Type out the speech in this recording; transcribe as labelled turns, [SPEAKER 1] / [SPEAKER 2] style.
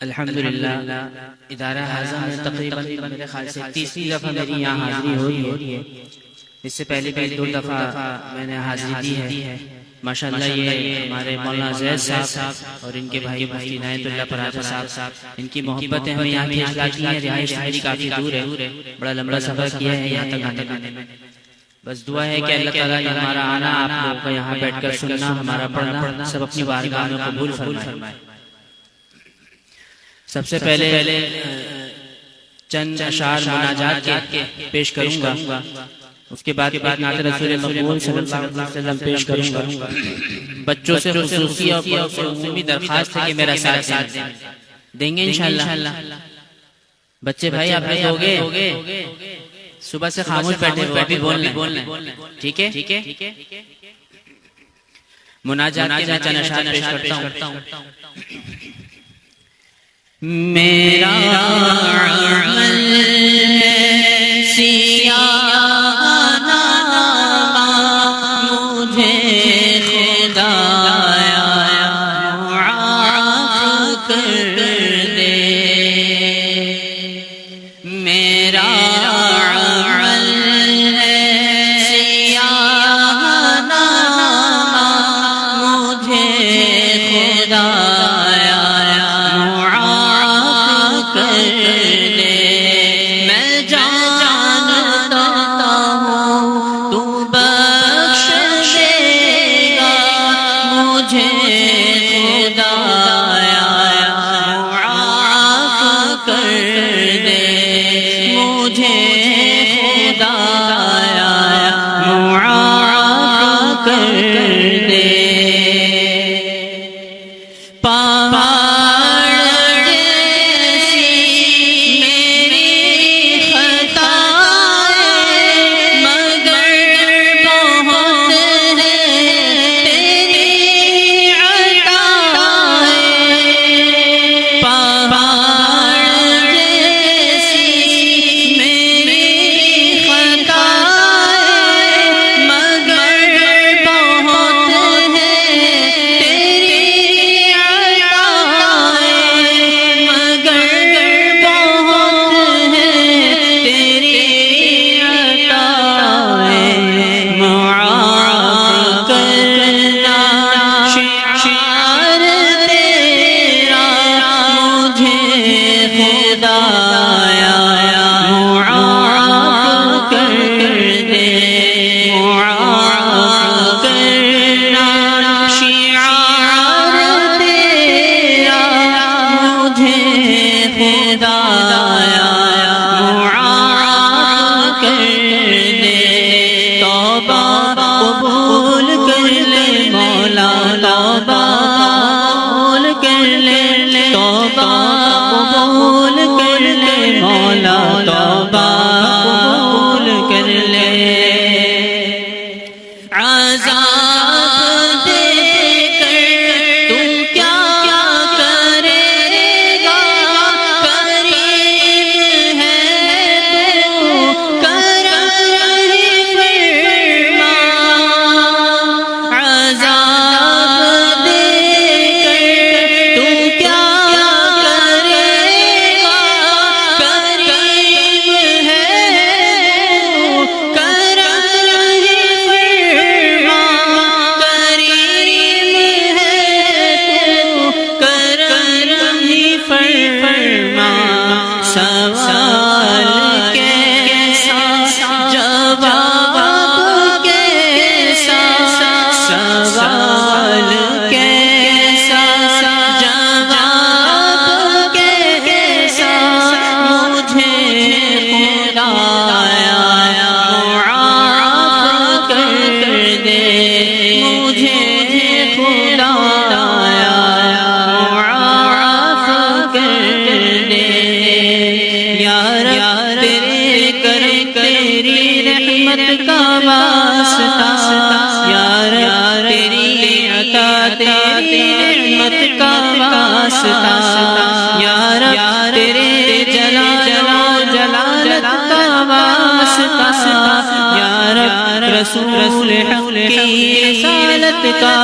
[SPEAKER 1] الحمدللہ ادارہ اعظم میں تقریباً میرے خیال سے تیسری دفعہ میری یہاں حاضری ہو رہی ہے۔ اس سے پہلے بھی 2 دفعہ میں نے حاضری دی ہے۔ ماشاءاللہ یہ ہمارے مولانا زید صاحب اور ان کے بھائی مفتی عنایت اللہ پراجہ صاحب، ان کی محبتیں ہمیں یہاں کی اخلاقی ہیں۔ رہائش میری کافی دور ہے، بڑا لمبا سفر کیا ہے یہاں تک آنے میں۔ بس دعا ہے کہ اللہ تعالیٰ ہمارا آنا، آپ لوگوں کا یہاں بیٹھ کر سننا، ہمارا پڑھنا سب اپنی بارگاہ میں قبول فرمائے۔ سب سے پہلے چند اشعار مناجات کے پیش کروں گا، اس کے بعد نعت رسول مقبول صلی اللہ علیہ وسلم پیش کروں گا۔ بچوں سے خصوصی اور عمومی درخواست ہے کہ میرا ساتھ دیں گے انشاءاللہ۔ بچے بھائی آپ لوگ ہوگے، صبح سے خاموش بیٹھے ہو، ابھی بولنا ٹھیک ہے؟ مناجات کے چند اشعار پیش کرتا ہوں۔ میرا عمل سیاہ نامہ مجھے خدایا معاف کر دے۔ میرا عمل سیاہ نامہ مجھے خدایا میں جانتا ہوں تو بخش دے گا مجھے خدایا معاف کر دے، مجھے خدایا معاف کر دے۔ تیرے جلالت کا واسطہ یا رب، رسول حق کی رسالت کا